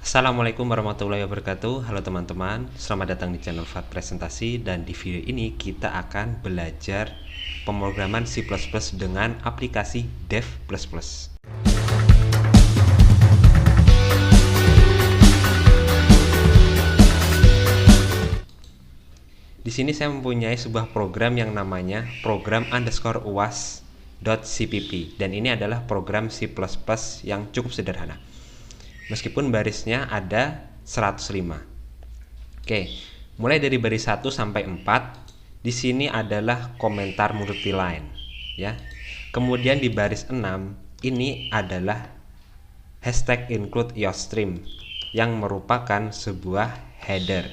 Assalamualaikum warahmatullahi wabarakatuh. Halo teman-teman, selamat datang di channel Fat Presentasi. Dan di video ini kita akan belajar pemrograman C++ dengan aplikasi Dev++. Di sini saya mempunyai sebuah program yang namanya program_uas.cpp, dan ini adalah program C++ yang cukup sederhana. Meskipun barisnya ada 105. Oke, mulai dari baris 1 sampai 4, di sini adalah komentar multiline, ya. Kemudian di baris 6 ini adalah hashtag include iostream yang merupakan sebuah header,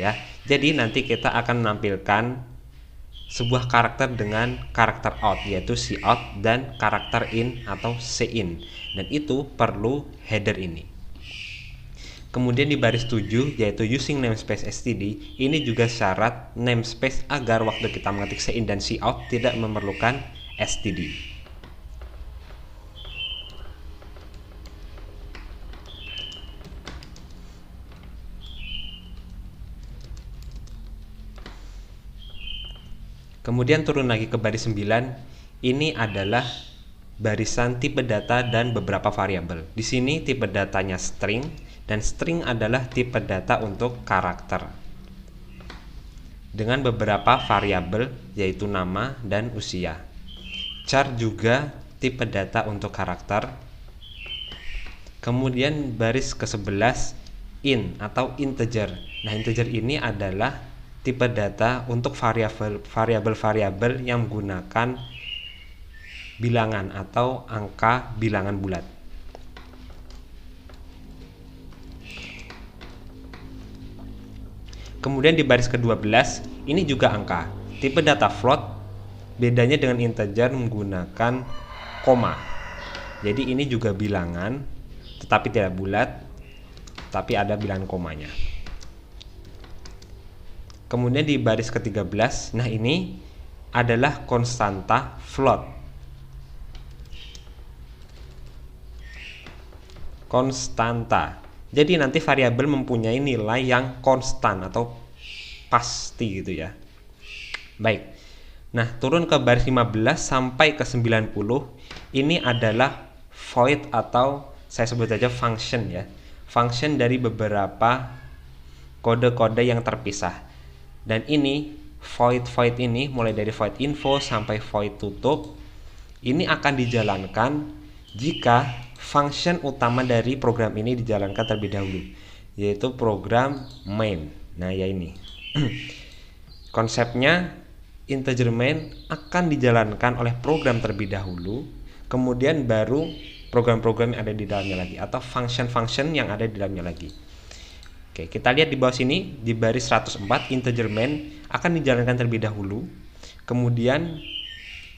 ya. Jadi nanti kita akan menampilkan sebuah karakter dengan karakter out, yaitu cout, dan karakter in atau cin, dan itu perlu header ini. Kemudian di baris 7, yaitu using namespace std, ini juga syarat namespace agar waktu kita mengetik cin dan cout tidak memerlukan std. Kemudian turun lagi ke baris 9, ini adalah barisan tipe data dan beberapa variabel. Di sini tipe datanya string, dan string adalah tipe data untuk karakter, dengan beberapa variabel yaitu nama dan usia. Char juga tipe data untuk karakter. Kemudian baris ke-11 in atau integer. Nah, integer ini adalah tipe data untuk variabel-variabel yang menggunakan bilangan atau angka bilangan bulat. Kemudian di baris ke-12 ini juga angka. Tipe data float, bedanya dengan integer menggunakan koma. Jadi ini juga bilangan tetapi tidak bulat, tapi ada bilangan komanya. Kemudian di baris ke-13, nah ini adalah konstanta float. Konstanta. Jadi nanti variabel mempunyai nilai yang konstan atau pasti gitu ya. Baik. Nah, turun ke baris 15 sampai ke 90, ini adalah void atau saya sebut saja function ya. Function dari beberapa kode-kode yang terpisah. Dan ini void ini mulai dari void info sampai void tutup, ini akan dijalankan jika function utama dari program ini dijalankan terlebih dahulu, yaitu program main. Nah, ya ini. Konsepnya integer main akan dijalankan oleh program terlebih dahulu, kemudian baru program-program yang ada di dalamnya lagi, atau function-function yang ada di dalamnya lagi. Oke, kita lihat di bawah sini di baris 104, integer main akan dijalankan terlebih dahulu, kemudian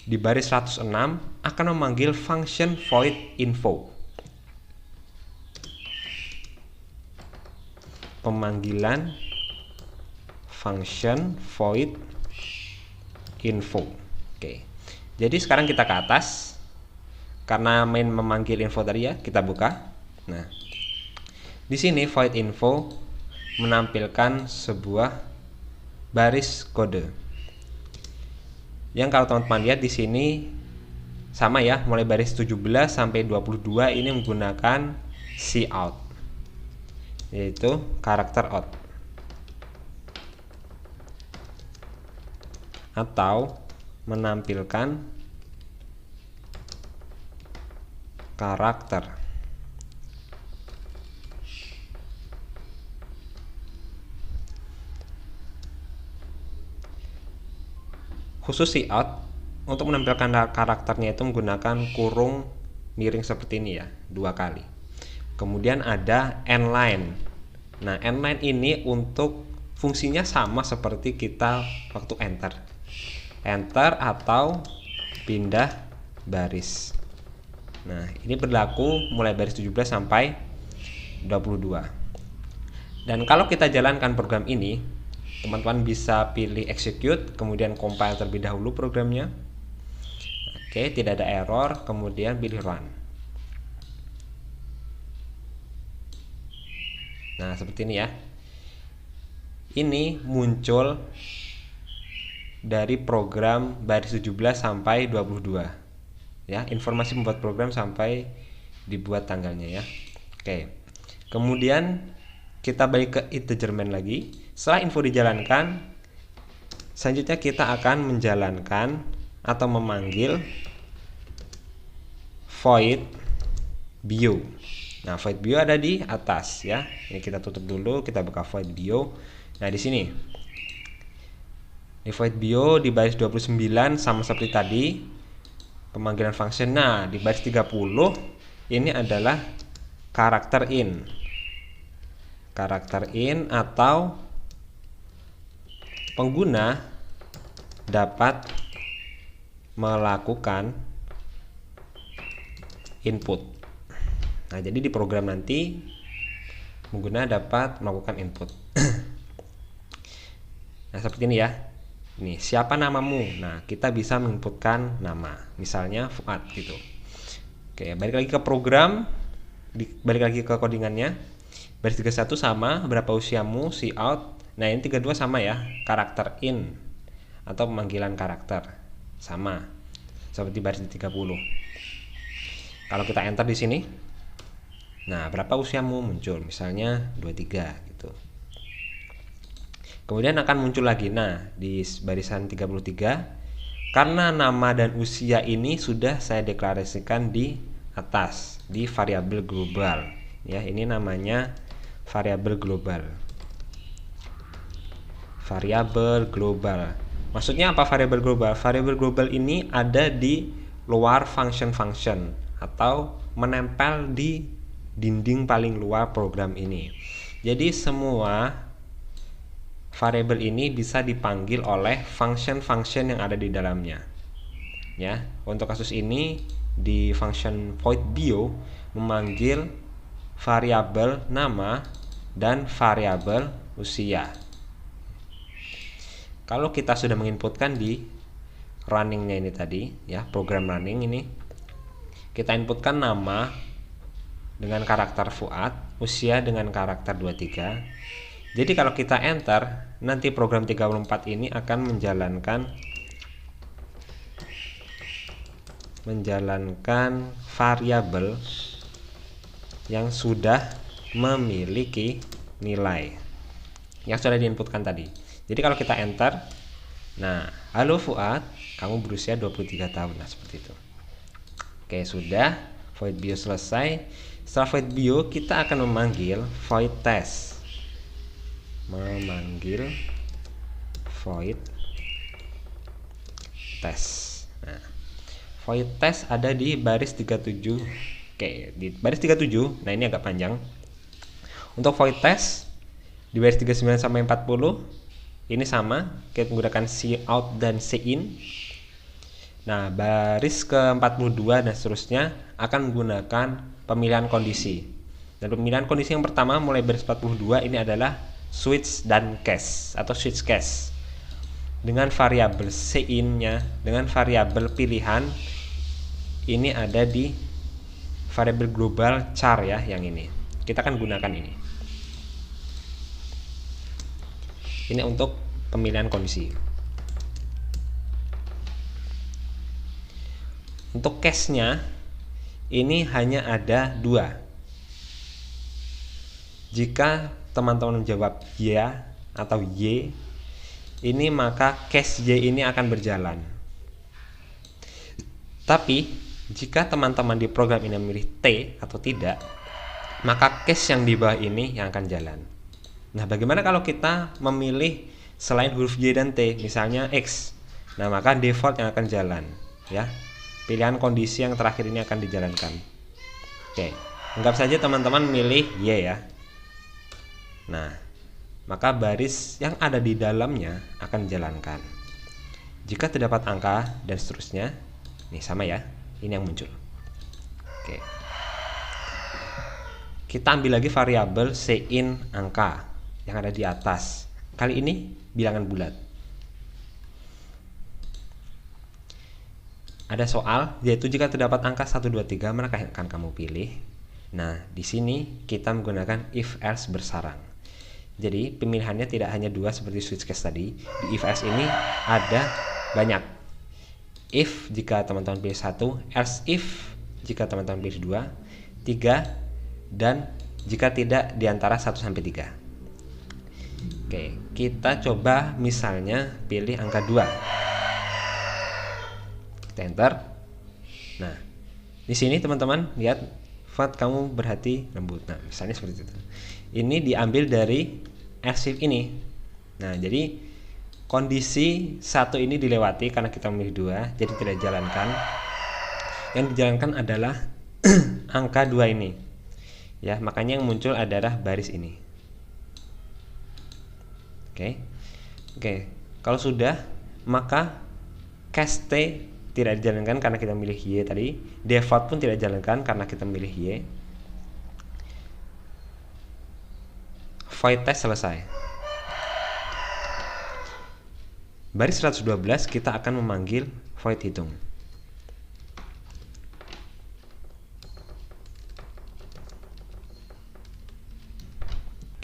di baris 106 akan memanggil function void info. Pemanggilan function void info. Oke. Jadi sekarang kita ke atas. Karena main memanggil info tadi ya, kita buka. Nah, di sini void info menampilkan sebuah baris kode. Yang kalau teman-teman lihat di sini sama ya, mulai baris 17 sampai 22 ini menggunakan cout, yaitu karakter out, atau menampilkan karakter. Khusus cout untuk menampilkan karakternya itu menggunakan kurung miring seperti ini ya, 2 kali. Kemudian ada endline. Nah, endline ini untuk fungsinya sama seperti kita waktu enter atau pindah baris. Nah, ini berlaku mulai baris 17 sampai 22. Dan kalau kita jalankan program ini, teman-teman bisa pilih execute, kemudian compile terlebih dahulu programnya. Oke, tidak ada error, kemudian pilih run. Nah, seperti ini ya. Ini muncul dari program baris 17 sampai 22. Ya, informasi membuat program sampai dibuat tanggalnya ya. Oke. Kemudian kita balik ke integer main lagi. Setelah info dijalankan, selanjutnya kita akan menjalankan atau memanggil void bio. Nah, void bio ada di atas ya. Ini kita tutup dulu, kita buka void bio. Nah, di sini di void bio di baris 29 sama seperti tadi pemanggilan function. Nah, di baris 30 ini adalah karakter in. Karakter in atau pengguna dapat melakukan input. Nah, jadi di program nanti pengguna dapat melakukan input. Nah, seperti ini ya. Ini siapa namamu? Nah, kita bisa menginputkan nama, misalnya Fuad gitu. Oke, balik lagi ke program, balik lagi ke codingannya. Baris 31 sama berapa usiamu, si out. Nah, ini 32 sama ya, karakter in atau pemanggilan karakter sama seperti baris 30. Kalau kita enter di sini, nah berapa usiamu muncul, misalnya 23 gitu. Kemudian akan muncul lagi. Nah, di barisan 33 karena nama dan usia ini sudah saya deklarasikan di atas di variabel global. Ya, ini namanya variabel global. Variabel global. Maksudnya apa variabel global? Variabel global ini ada di luar function-function atau menempel di dinding paling luar program ini. Jadi semua variabel ini bisa dipanggil oleh function-function yang ada di dalamnya. Ya, untuk kasus ini di function void bio memanggil variabel nama dan variabel usia. Kalau kita sudah menginputkan di runningnya ini tadi, ya program running ini, kita inputkan nama dengan karakter Fuad, usia dengan karakter 23. Jadi kalau kita enter, nanti program 34 ini akan menjalankan variabel yang sudah memiliki nilai yang sudah diinputkan tadi. Jadi kalau kita enter, nah, halo Fuad, kamu berusia 23 tahun. Nah, seperti itu. Oke, sudah. Void bio selesai. Setelah void bio, kita akan memanggil void test. Memanggil void test. Nah, void test ada di baris 37. Oke, di baris 37. Nah, ini agak panjang. Untuk void test di baris 39 sampai 40 ini sama, kita menggunakan cout dan cin. Nah, baris ke-42 dan seterusnya akan menggunakan pemilihan kondisi. Dan pemilihan kondisi yang pertama mulai baris 42 ini adalah switch dan case atau switch case. Dengan variabel cin-nya, dengan variabel pilihan ini ada di variabel global char ya, yang ini. Kita akan gunakan ini. Ini untuk pemilihan kondisi. Untuk case-nya ini hanya ada 2. Jika teman-teman menjawab ya atau y, ini maka case y ini akan berjalan. Tapi jika teman-teman di program ini memilih t atau tidak, maka case yang di bawah ini yang akan jalan. Nah, bagaimana kalau kita memilih selain huruf Y dan T, misalnya X? Nah, maka default yang akan jalan, ya. Pilihan kondisi yang terakhir ini akan dijalankan. Oke, anggap saja teman-teman milih Y ya. Nah, maka baris yang ada di dalamnya akan dijalankan. Jika terdapat angka dan seterusnya, nih sama ya, ini yang muncul. Oke. Kita ambil lagi variabel cin angka yang ada di atas. Kali ini bilangan bulat. Ada soal, yaitu jika terdapat angka 1, 2, 3, mana yang akan kamu pilih? Nah, di sini kita menggunakan if else bersarang. Jadi pemilihannya tidak hanya dua seperti switch case tadi. Di if else ini ada banyak. If jika teman-teman pilih 1, else if jika teman-teman pilih 2, 3, dan jika tidak di antara 1 sampai 3. Oke, kita coba misalnya pilih angka 2. Kita enter. Nah, di sini teman-teman lihat, Fat kamu berhati lembut. Nah, misalnya seperti itu. Ini diambil dari else if ini. Nah, jadi kondisi 1 ini dilewati karena kita memilih 2, jadi tidak dijalankan. Yang dijalankan adalah angka 2 ini. Ya, makanya yang muncul adalah baris ini. Oke. Kalau sudah, maka cast T tidak dijalankan karena kita memilih Y tadi. Default pun tidak dijalankan karena kita memilih Y. Void test selesai. Baris 112 kita akan memanggil void hitung.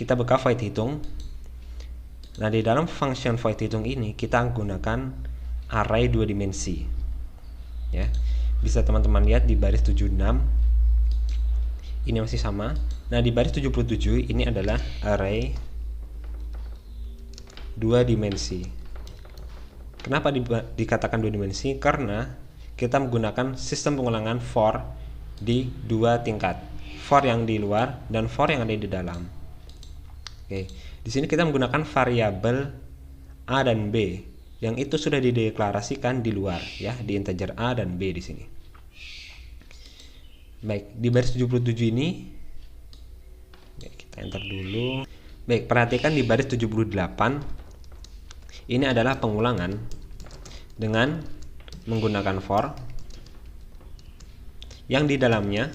Kita buka void hitung. Nah, di dalam function void hitung ini kita menggunakan array 2 dimensi. Ya. Bisa teman-teman lihat di baris 76 ini masih sama. Nah, di baris 77 ini adalah array 2 dimensi. Kenapa dikatakan 2 dimensi? Karena kita menggunakan sistem pengulangan for di 2 tingkat. For yang di luar dan for yang ada di dalam. Oke, di sini kita menggunakan variabel A dan B yang itu sudah dideklarasikan di luar, ya, di integer A dan B di sini. Baik, di baris 77 ini kita enter dulu. Baik, perhatikan di baris 78 ini adalah pengulangan dengan menggunakan for yang di dalamnya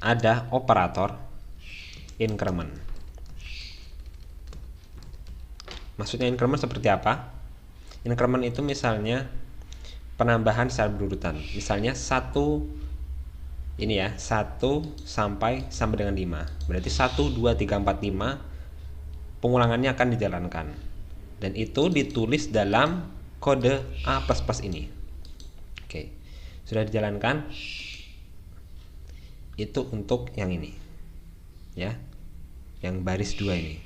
ada operator increment. Maksudnya increment seperti apa? Increment itu misalnya penambahan secara berurutan. Misalnya 1 ini ya, 1 sampai dengan 5. Berarti 1 2 3 4 5 pengulangannya akan dijalankan. Dan itu ditulis dalam kode A++ ini. Oke. Sudah dijalankan. Itu untuk yang ini. Ya. Yang baris 2 ini.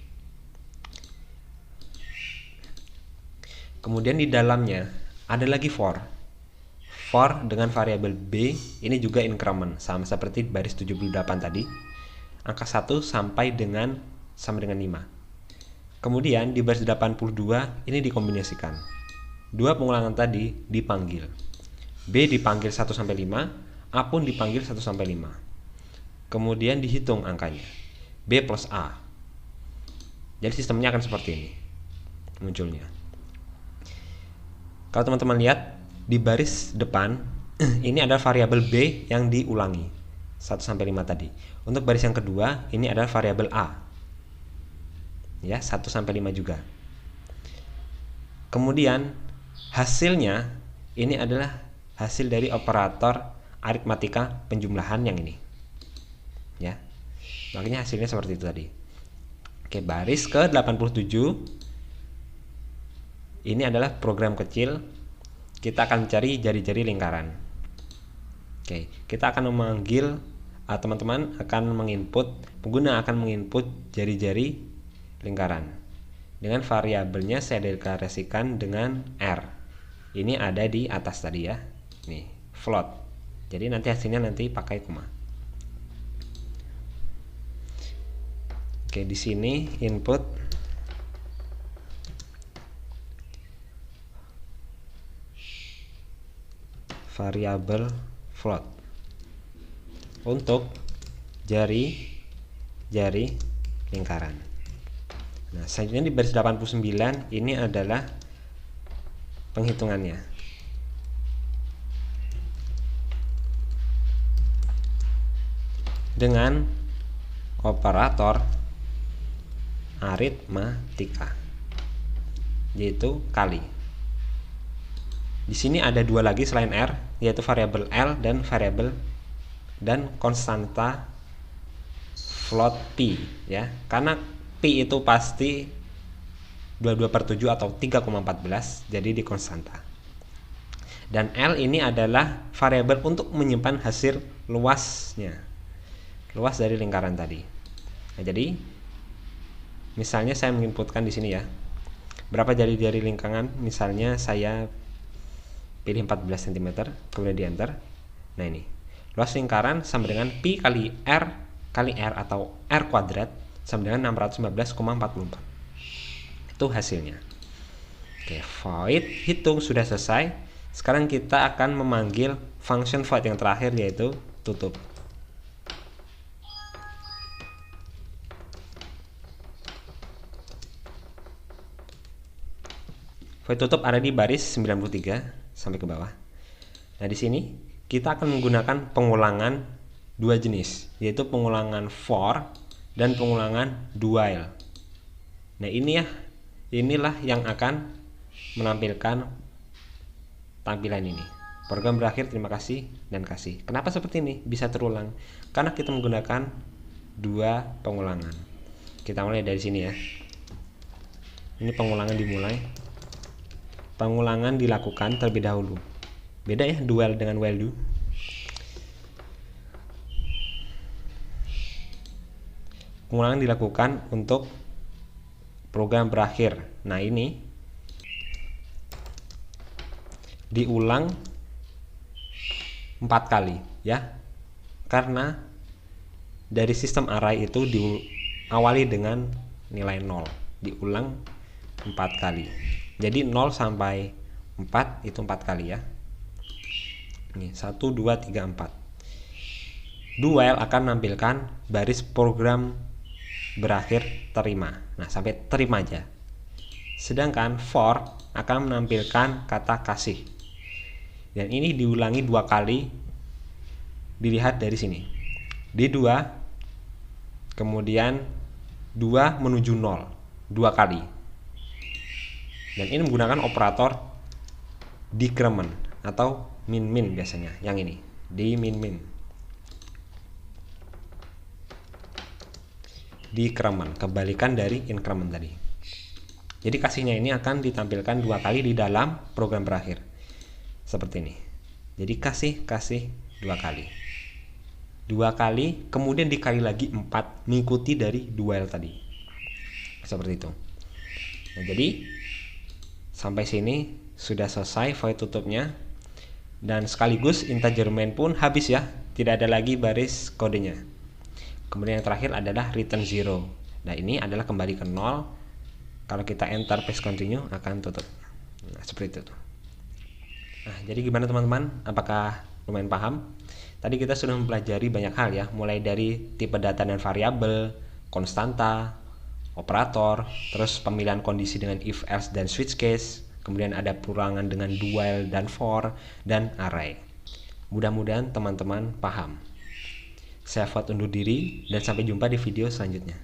Kemudian di dalamnya ada lagi for. For dengan variabel B ini juga increment, sama seperti baris 78 tadi. Angka 1 sampai dengan 5. Kemudian di baris 82 ini dikombinasikan. Dua pengulangan tadi dipanggil. B dipanggil 1 sampai 5, A pun dipanggil 1 sampai 5. Kemudian dihitung angkanya. B plus A. Jadi sistemnya akan seperti ini munculnya. Kalau teman-teman lihat di baris depan ini ada variabel B yang diulangi 1 sampai 5 tadi. Untuk baris yang kedua ini adalah variabel A. Ya, 1 sampai 5 juga. Kemudian hasilnya ini adalah hasil dari operator aritmatika penjumlahan yang ini. Ya. Makanya hasilnya seperti itu tadi. Oke, baris ke 87 ini adalah program kecil. Kita akan mencari jari-jari lingkaran. Oke, kita akan memanggil teman-teman akan menginput, pengguna akan menginput jari-jari lingkaran. Dengan variabelnya saya deklarasikan dengan R. Ini ada di atas tadi ya. Nih, float. Jadi nanti hasilnya nanti pakai koma. Oke, di sini input variabel float untuk jari-jari lingkaran. Nah, selanjutnya di baris 89 ini adalah penghitungannya. Dengan operator aritmatika, yaitu kali. Di sini ada dua lagi selain R, yaitu variabel L dan variabel dan konstanta float P ya. Karena P itu pasti 22/7 atau 3,14, jadi di konstanta. Dan L ini adalah variabel untuk menyimpan hasil luasnya. Luas dari lingkaran tadi. Nah, jadi misalnya saya menginputkan di sini ya. Berapa jari-jari lingkaran? Misalnya saya pilih 14 cm, kemudian di enter. Nah, ini. Luas lingkaran sama dengan Pi kali R atau R kuadrat sama dengan 615,44. Itu hasilnya. Oke, void hitung sudah selesai. Sekarang kita akan memanggil function void yang terakhir, yaitu tutup. Void tutup ada di baris 93 sampai ke bawah. Nah, di sini kita akan menggunakan pengulangan dua jenis, yaitu pengulangan for dan pengulangan do while. Nah, inilah yang akan menampilkan tampilan ini. Program berakhir, terima kasih dan kasih. Kenapa seperti ini bisa terulang? Karena kita menggunakan dua pengulangan. Kita mulai dari sini ya. Ini pengulangan dimulai. Pengulangan dilakukan terlebih dahulu. Beda ya do while dengan while do. Pengulangan dilakukan untuk program berakhir. Nah, ini diulang 4 kali ya. Karena dari sistem array itu diawali dengan nilai 0. Diulang 4 kali. Jadi 0 sampai 4 itu 4 kali ya. Ini 1, 2, 3, 4. Do while akan menampilkan baris program berakhir terima. Nah, sampai terima aja. Sedangkan for akan menampilkan kata kasih. Dan ini diulangi 2 kali. Dilihat dari sini. Di 2, kemudian 2 menuju 0, 2 kali. Dan ini menggunakan operator decrement atau min-min biasanya. Yang ini, di min-min. Decrement, kebalikan dari increment tadi. Jadi kasihnya ini akan ditampilkan 2 kali di dalam program berakhir. Seperti ini. Jadi kasih 2 kali. 2 kali, kemudian dikali lagi 4, mengikuti dari do while tadi. Seperti itu. Nah, jadi sampai sini sudah selesai void tutupnya. Dan sekaligus integer main pun habis ya. Tidak ada lagi baris kodenya. Kemudian yang terakhir adalah return 0. Nah, ini adalah kembali ke 0. Kalau kita enter paste continue akan tutup. Nah, seperti itu. Nah, jadi gimana teman-teman? Apakah lumayan paham? Tadi kita sudah mempelajari banyak hal ya. Mulai dari tipe data dan variabel, konstanta, operator, terus pemilihan kondisi dengan if, else, dan switch case. Kemudian ada pengulangan dengan do while dan for, dan array. Mudah-mudahan teman-teman paham. Saya Fuad undur diri dan sampai jumpa di video selanjutnya.